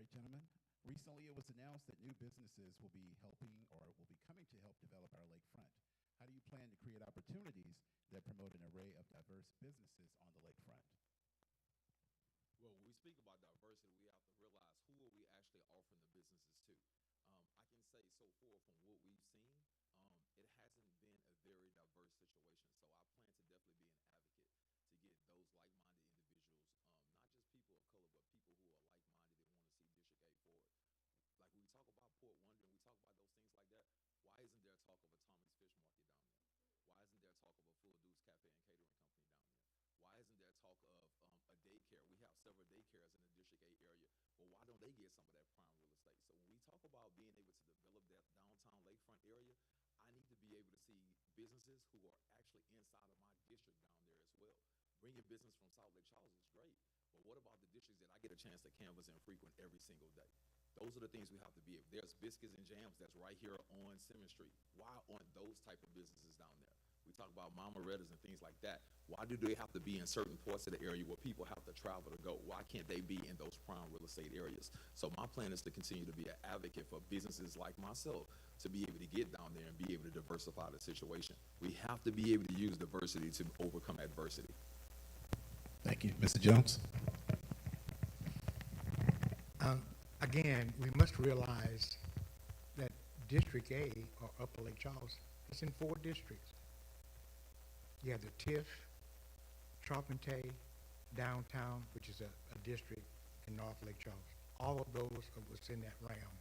right, gentlemen. Recently, it was announced that new businesses will be helping or will be coming to help develop our lakefront. How do you plan to create opportunities that promote an array of diverse businesses on the lakefront? Well, when we speak about diversity, we have to realize who are we actually offering the businesses to. I can say so far from what we've seen, it hasn't been a very diverse situation. So I plan to definitely be an advocate to get those like-minded individuals, not just people of color, but people who are like-minded and want to see District 8 forward. Like when we talk about Port Wonder and we talk about those things like that, why isn't there talk of a Tommy's Fish Market down there? Why isn't there talk of a Full Deuce Cafe and Catering Company down there? Why isn't there talk of a daycare? We have several daycares in the District 8 area, but why don't they get some of that prime real estate? So when we talk about being able to develop that downtown lakefront area, I need to be able to see businesses who are actually inside of my district down there as well. Bringing business from South Lake Charles is great, but what about the districts that I get a chance to canvass and frequent every single day? Those are the things we have to be able. There's Biscuits and Jams that's right here on Simmons Street. Why aren't those type of businesses down there? We talk about Mama Retta's and things like that. Why do they have to be in certain parts of the area where people have to travel to go? Why can't they be in those prime real estate areas? So my plan is to continue to be an advocate for businesses like myself to be able to get down there and be able to diversify the situation. We have to be able to use diversity to overcome adversity. Thank you. Mr. Jones? Again, we must realize that District A, or Upper Lake Charles, is in 4 districts. You have the TIF, Charpentay, Downtown, which is a district in North Lake Charles. All of those are what's in that realm.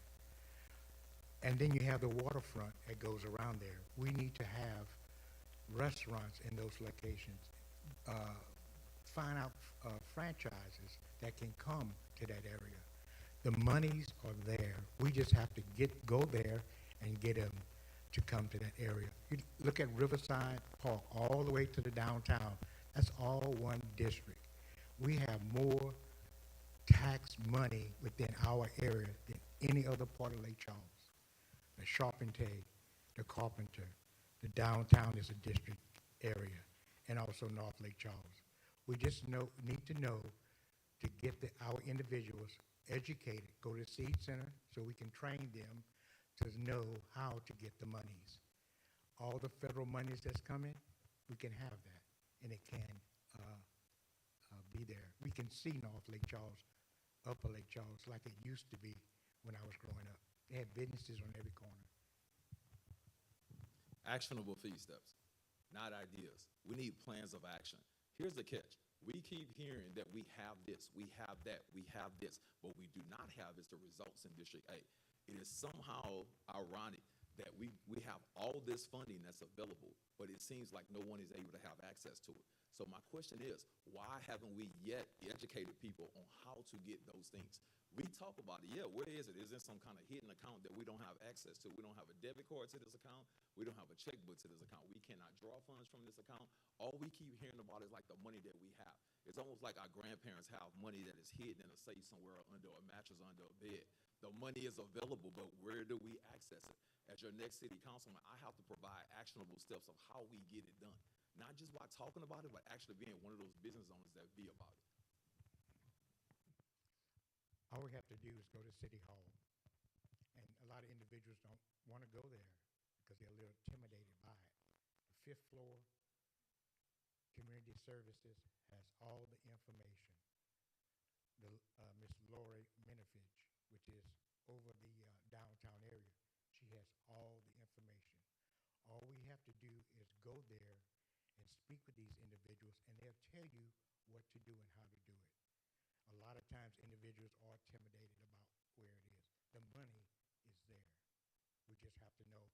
And then you have the waterfront that goes around there. We need to have restaurants in those locations. Find out franchises that can come to that area. The monies are there. We just have to go there and get them to come to that area. You look at Riverside Park all the way to the downtown. That's all one district. We have more tax money within our area than any other part of Lake Charles. The Charpentay, the Carpenter, the downtown is a district area, and also North Lake Charles. We just need to know to get our individuals educated, go to Seed Center so we can train them to know how to get the monies. All the federal monies that's coming, we can have that, and it can be there. We can see North Lake Charles, Upper Lake Charles, like it used to be when I was growing up. They had businesses on every corner. Actionable feed steps, not ideas. We need plans of action. Here's the catch. We keep hearing that we have this, we have that, we have this. What we do not have is the results in District 8. It is somehow ironic that we have all this funding that's available, but it seems like no one is able to have access to it. So my question is, why haven't we yet educated people on how to get those things? We talk about it, yeah, where is it? Is it some kind of hidden account that we don't have access to? We don't have a debit card to this account. We don't have a checkbook to this account. We cannot draw funds from this account. All we keep hearing about is like the money that we have. It's almost like our grandparents have money that is hidden in a safe somewhere under a mattress, under a bed. The money is available, but where do we access it? As your next city councilman, I have to provide actionable steps of how we get it done. Not just by talking about it, but actually being one of those business owners that be about it. All we have to do is go to City Hall. And a lot of individuals don't want to go there because they're a little intimidated by it. The 5th floor, Community Services, has all the information. Miss Lori Minovich, which is over the downtown area, she has all the information. All we have to do is go there and speak with these individuals, and they'll tell you what to do and how to do it. A lot of times individuals are intimidated about where it is. The money is there. We just have to know,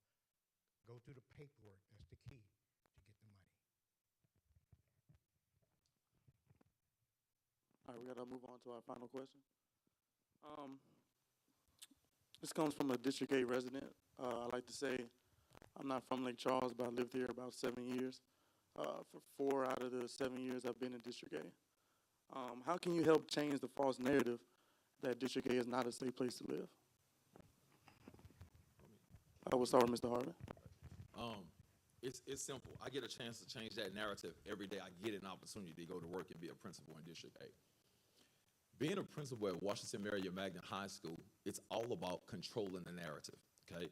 go through the paperwork. That's the key to get the money. All right, we got to move on to our final question. This comes from a District 8 resident. I like to say I'm not from Lake Charles, but I lived here about 7 years. For 4 out of the 7 years I've been in District A. How can you help change the false narrative that District A is not a safe place to live? I will start with Mr. Harvey. It's simple. I get a chance to change that narrative every day. I get an opportunity to go to work and be a principal in District 8. being a principal at Washington Marion Magnet High School, it's all about controlling the narrative, okay?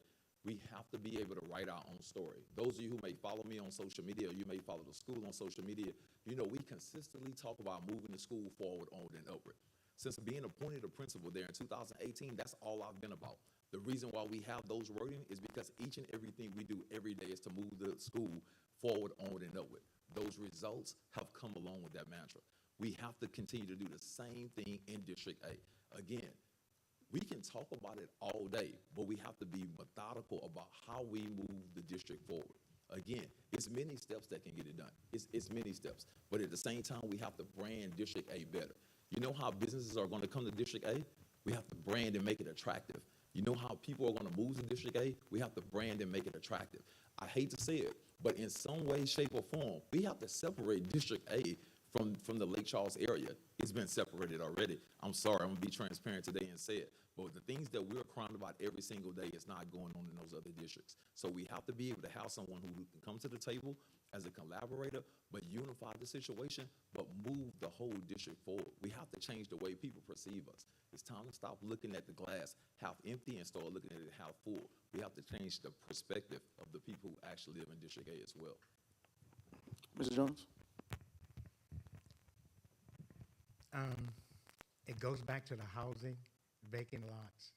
We have to be able to write our own story. Those of you who may follow me on social media, or you may follow the school on social media, you know we consistently talk about moving the school forward, onward, and upward. Since being appointed a principal there in 2018, that's all I've been about. The reason why we have those wording is because each and everything we do every day is to move the school forward, onward, and upward. Those results have come along with that mantra. We have to continue to do the same thing in District A. Again, we can talk about it all day, but we have to be methodical about how we move the district forward. Again, it's many steps that can get it done. It's many steps, but at the same time, we have to brand District A better. You know how businesses are going to come to District A? We have to brand and make it attractive. You know how people are going to move to District A? We have to brand and make it attractive. I hate to say it, but in some way, shape, or form, we have to separate District A from the Lake Charles area. It's been separated already. I'm sorry, I'm gonna be transparent today and say it, but the things that we're crying about every single day is not going on in those other districts. So we have to be able to have someone who can come to the table as a collaborator, but unify the situation, but move the whole district forward. We have to change the way people perceive us. It's time to stop looking at the glass half empty and start looking at it half full. We have to change the perspective of the people who actually live in District A as well. Mr. Jones? It goes back to the housing, vacant lots,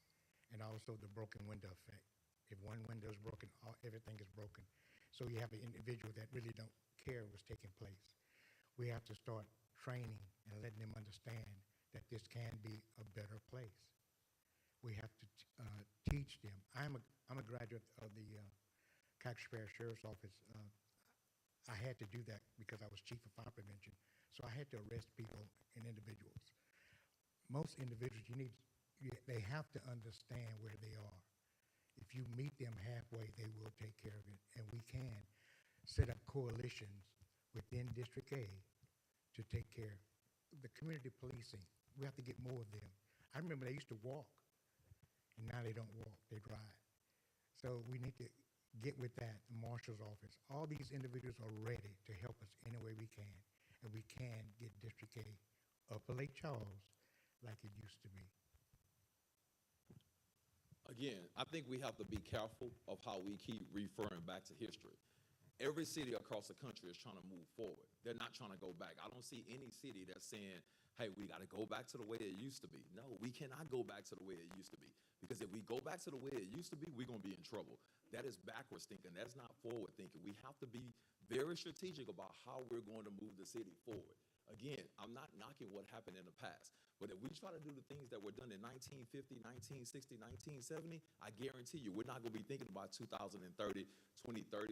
and also the broken window effect. If one window is broken, everything is broken. So you have an individual that really don't care what's taking place. We have to start training and letting them understand that this can be a better place. We have to teach them. I'm a graduate of the Cactus Parish Sheriff's Office. I had to do that because I was chief of fire prevention. So I had to arrest people and individuals. Most individuals, they have to understand where they are. If you meet them halfway, they will take care of it. And we can set up coalitions within District A to take care. The community policing, we have to get more of them. I remember they used to walk, and now they don't walk, they drive. So we need to get with that, the marshal's office. All these individuals are ready to help us any way we can, and we can get District A Upper Lake Charles like it used to be. Again, I think we have to be careful of how we keep referring back to history. Every city across the country is trying to move forward. They're not trying to go back. I don't see any city that's saying, hey, we got to go back to the way it used to be. No, we cannot go back to the way it used to be. Because if we go back to the way it used to be, we're going to be in trouble. That is backwards thinking. That's not forward thinking. We have to be very strategic about how we're going to move the city forward. Again, I'm not knocking what happened in the past, but if we try to do the things that were done in 1950, 1960, 1970, I guarantee you we're not going to be thinking about 2030, 2030,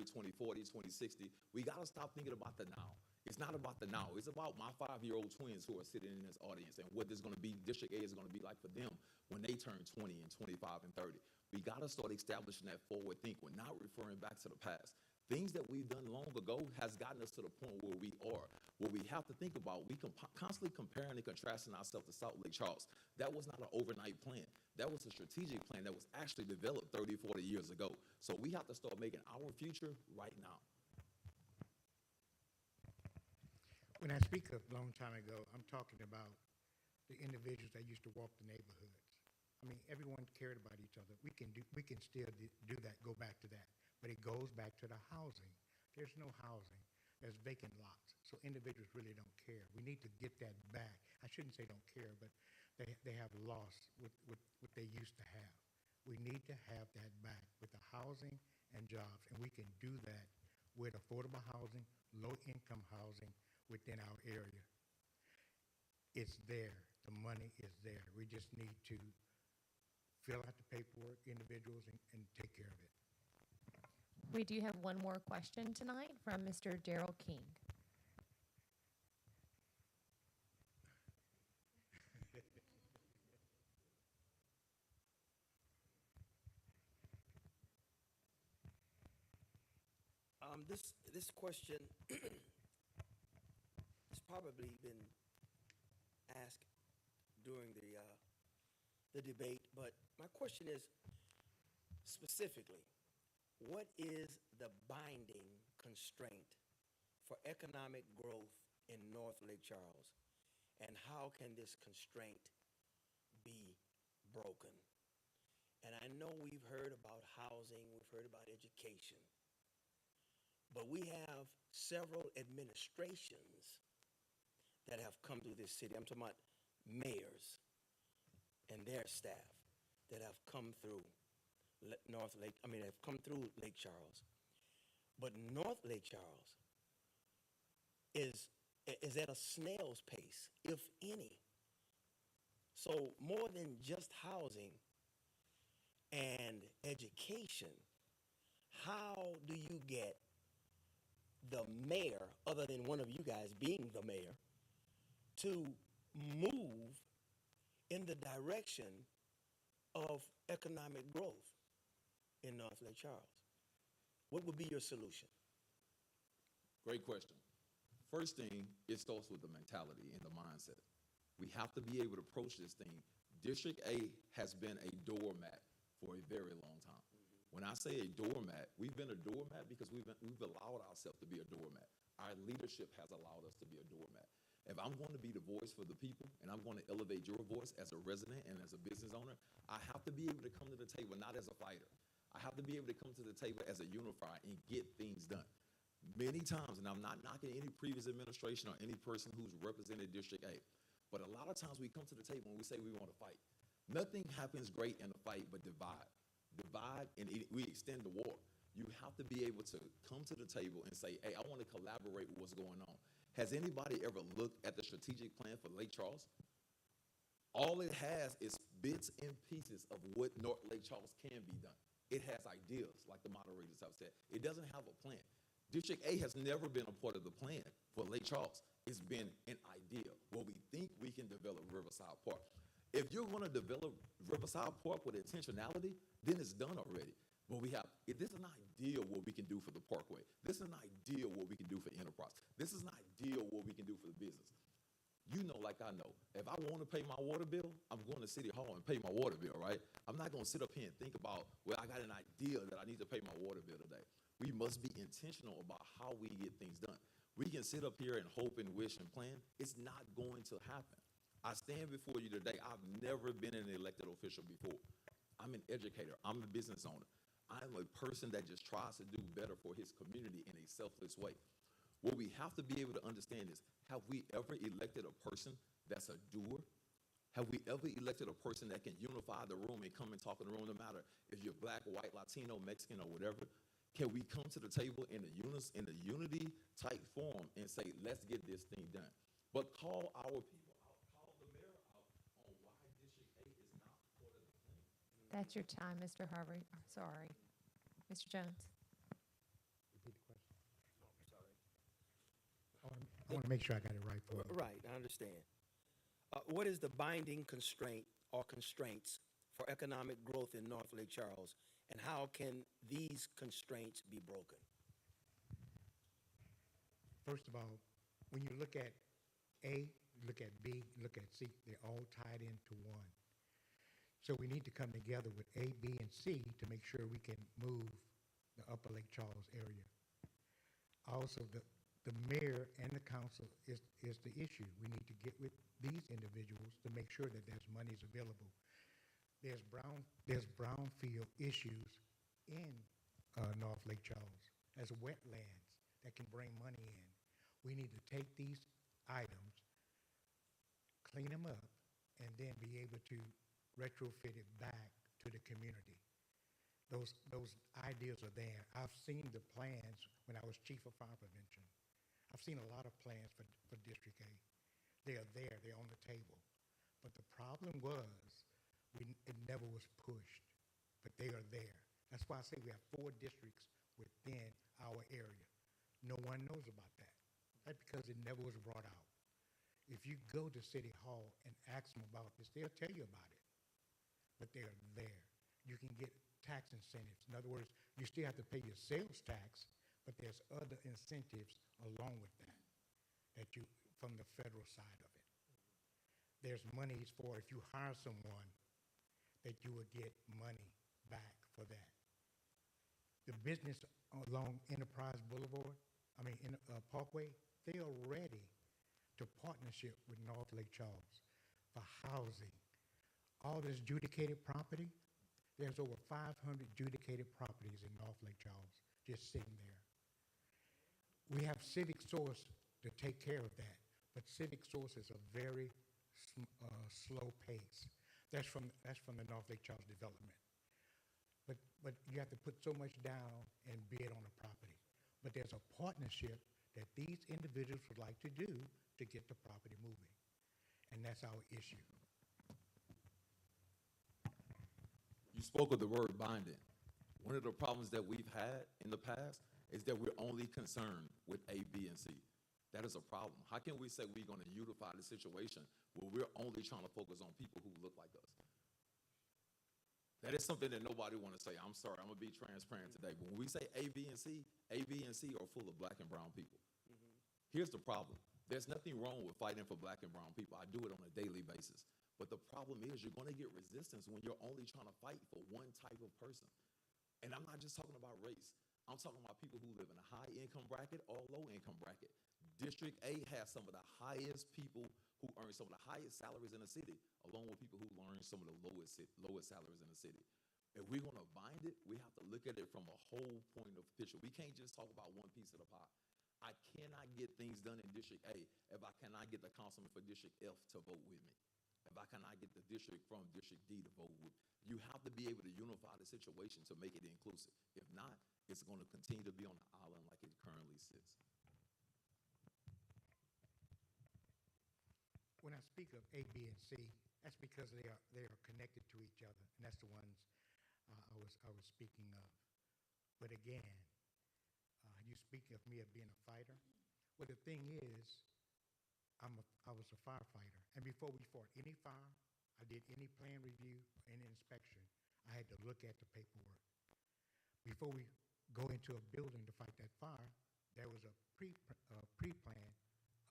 2040, 2060. We got to stop thinking about the now. It's not about the now. It's about my 5-year-old twins who are sitting in this audience and what is going to be, District A is going to be like for them when they turn 20 and 25 and 30. We got to start establishing that forward think. We're not referring back to the past. Things that we've done long ago has gotten us to the point where we are. What we have to think about, we constantly comparing and contrasting ourselves to South Lake Charles. That was not an overnight plan. That was a strategic plan that was actually developed 30, 40 years ago. So we have to start making our future right now. When I speak a long time ago, I'm talking about the individuals that used to walk the neighborhoods. I mean, everyone cared about each other. We can still do that, go back to that. But it goes back to the housing. There's no housing. There's vacant lots. So individuals really don't care. We need to get that back. I shouldn't say don't care, but they have lost what they used to have. We need to have that back with the housing and jobs. And we can do that with affordable housing, low-income housing within our area. It's there. The money is there. We just need to fill out the paperwork, individuals, and take care of it. We do have one more question tonight from Mr. Daryl King. This question has probably been asked during the debate, but my question is specifically, what is the binding constraint for economic growth in North Lake Charles, and how can this constraint broken. And I know we've heard about housing, we've heard about education, but we have several administrations that have come through this city. I'm talking about mayors and their staff that have come through have come through Lake Charles. But North Lake Charles is at a snail's pace, if any. So more than just housing and education, how do you get the mayor, other than one of you guys being the mayor, to move in the direction of economic growth in North Lake Charles? What would be your solution? Great question. First thing, it starts with the mentality and the mindset. We have to be able to approach this thing. District A has been a doormat for a very long time. When I say a doormat, we've been a doormat because we've allowed ourselves to be a doormat. Our leadership has allowed us to be a doormat. If I'm going to be the voice for the people and I'm going to elevate your voice as a resident and as a business owner, I have to be able to come to the table not as a fighter. I have to be able to come to the table as a unifier and get things done. Many times, and I'm not knocking any previous administration or any person who's represented District A, but a lot of times we come to the table and we say we want to fight. Nothing happens great in a fight but divide. Divide and we extend the war. You have to be able to come to the table and say, hey, I want to collaborate with what's going on. Has anybody ever looked at the strategic plan for Lake Charles? All it has is bits and pieces of what North Lake Charles can be done. It has ideas, like the moderators have said. It doesn't have a plan. District A has never been a part of the plan for Lake Charles. It's been an idea where we think we can develop Riverside Park. If you're going to develop Riverside Park with intentionality, then it's done already. But this is an idea what we can do for the Parkway. This is an idea what we can do for Enterprise. This is an idea what we can do for the business. You know, like I know, if I want to pay my water bill, I'm going to City Hall and pay my water bill, right? I'm not going to sit up here and think about, well, I got an idea that I need to pay my water bill today. We must be intentional about how we get things done. We can sit up here and hope and wish and plan. It's not going to happen. I stand before you today. I've never been an elected official before. I'm an educator. I'm a business owner. I'm a person that just tries to do better for his community in a selfless way. What we have to be able to understand is, have we ever elected a person that's a doer? Have we ever elected a person that can unify the room and come and talk in the room, no matter if you're black, white, Latino, Mexican, or whatever? Can we come to the table in a unity type form and say, let's get this thing done? But call our people out, call the mayor out on why District 8 is not part of the plan. That's your time, Mr. Harvey. Sorry. Mr. Jones? Repeat the question. I want to make sure I got it right for you. Right, I understand. What is the binding constraint or constraints for economic growth in North Lake Charles, and how can these constraints be broken? First of all, when you look at A, look at B, look at C, they're all tied into one. So we need to come together with A, B, and C to make sure we can move the Upper Lake Charles area. Also, the mayor and the council is the issue. We need to get with these individuals to make sure that there's monies available. There's brownfield issues in North Lake Charles. There's wetlands that can bring money in. We need to take these items, clean them up, and then be able to retrofit it back to the community. Those ideas are there. I've seen the plans when I was chief of fire prevention. I've seen a lot of plans for District A. They are there. They're on the table. But the problem was it never was pushed. But they are there. That's why I say we have 4 districts within our area. No one knows about that. That's because it never was brought out. If you go to City Hall and ask them about this, they'll tell you about it. But they are there. You can get tax incentives. In other words, you still have to pay your sales tax, but there's other incentives along with that you from the federal side of it. There's monies for if you hire someone that you will get money back for that. The business along Enterprise Boulevard, Parkway, they are ready to partnership with North Lake Charles for housing, all this adjudicated property, there's over 500 adjudicated properties in North Lake Charles just sitting there. We have Civic Source to take care of that, but Civic Source is a very slow pace. That's from the North Lake Charles development. But you have to put so much down and bid on a property. But there's a partnership that these individuals would like to do to get the property moving. And that's our issue. You spoke of the word binding. One of the problems that we've had in the past is that we're only concerned with A, B, and C. That is a problem. How can we say we're going to unify the situation where we're only trying to focus on people who look like us? That is something that nobody want to say. I'm sorry, I'm going to be transparent today. But when we say A, B, and C are full of black and brown people. Here's the problem. There's nothing wrong with fighting for black and brown people. I do it on a daily basis. But the problem is you're going to get resistance when you're only trying to fight for one type of person. And I'm not just talking about race. I'm talking about people who live in a high income bracket or low income bracket. District A has some of the highest people who earn some of the highest salaries in the city, along with people who earn some of the lowest salaries in the city. If we're going to bind it, we have to look at it from a whole point of picture. We can't just talk about one piece of the pie. I cannot get things done in District A if I cannot get the councilman for District F to vote with me. If I cannot get the district from District D to vote with me. You have to be able to unify the situation to make it inclusive. If not, it's going to continue to be on the island like it currently sits. When I speak of A, B, and C, that's because they are connected to each other, and that's the ones I was speaking of. But again, you speak of me of being a fighter. Well, the thing is, I was a firefighter, and before we fought any fire, I did any plan review, any inspection, I had to look at the paperwork. Before we go into a building to fight that fire, there was a pre-plan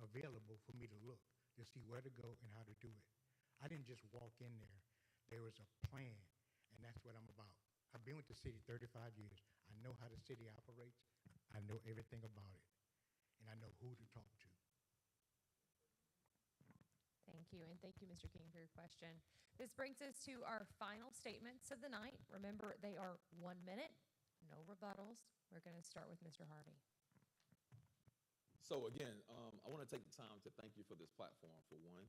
available for me to look to see where to go and how to do it. I didn't just walk in there. There was a plan, and that's what I'm about. I've been with the city 35 years. I know how the city operates. I know everything about it, and I know who to talk to. Thank you, and thank you, Mr. King, for your question. This brings us to our final statements of the night. Remember, they are 1 minute, no rebuttals. We're going to start with Mr. Harvey. So again, I want to take the time to thank you for this platform, for one.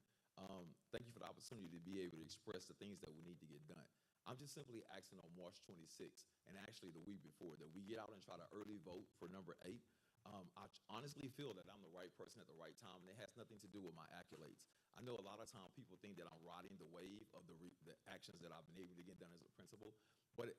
Thank you for the opportunity to be able to express the things that we need to get done. I'm just simply asking on March 26th, and actually the week before, that we get out and try to early vote for number 8. I honestly feel that I'm the right person at the right time, and it has nothing to do with my accolades. I know a lot of times people think that I'm riding the wave of the actions that I've been able to get done as a principal, but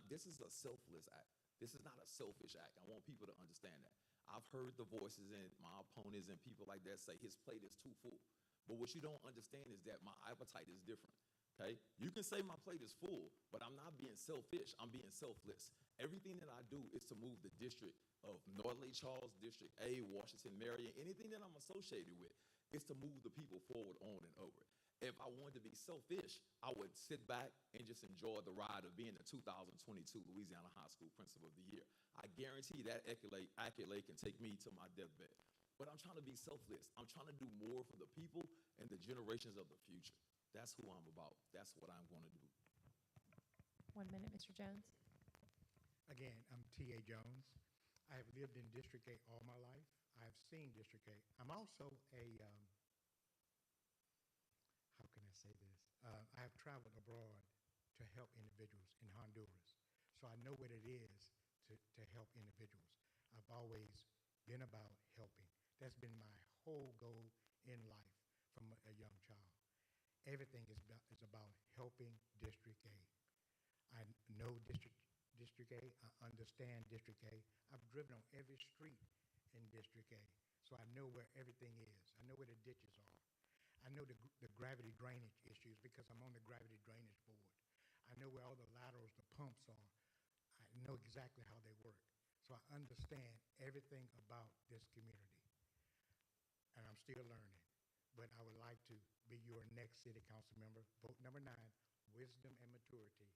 this is a selfless act. This is not a selfish act. I want people to understand that. I've heard the voices and my opponents and people like that say his plate is too full. But what you don't understand is that my appetite is different. Okay? You can say my plate is full, but I'm not being selfish. I'm being selfless. Everything that I do is to move the district of North Lake Charles, District A, Washington, Marion, anything that I'm associated with is to move the people forward on and over. If I wanted to be selfish, I would sit back and just enjoy the ride of being the 2022 Louisiana High School Principal of the Year. I guarantee that accolade can take me to my deathbed. But I'm trying to be selfless. I'm trying to do more for the people and the generations of the future. That's who I'm about. That's what I'm going to do. 1 minute, Mr. Jones. Again, I'm T.A. Jones. I have lived in District 8 all my life. I have seen District 8. I'm also a, how can I say this? I have traveled abroad to help individuals in Honduras. So I know what it is to help individuals. I've always been about helping. That's been my whole goal in life from a young child. Everything is about helping District A. I know District A. I understand District A. I've driven on every street in District A, so I know where everything is. I know where the ditches are. I know the gravity drainage issues because I'm on the gravity drainage board. I know where all the laterals, the pumps are. I know exactly how they work. So I understand everything about this community, and I'm still learning. But I would like to be your next city council member. Vote number 9, wisdom and maturity.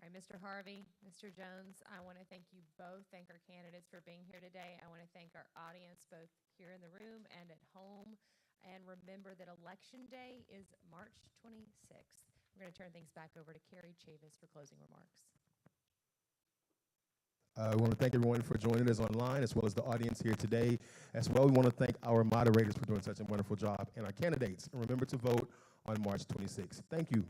All right, Mr. Harvey, Mr. Jones, I want to thank you both. Thank our candidates for being here today. I want to thank our audience, both here in the room and at home. And remember that Election Day is March 26th. We're going to turn things back over to Carrie Chavis for closing remarks. I want to thank everyone for joining us online, as well as the audience here today. As well, we want to thank our moderators for doing such a wonderful job, and our candidates. And remember to vote on March 26th. Thank you.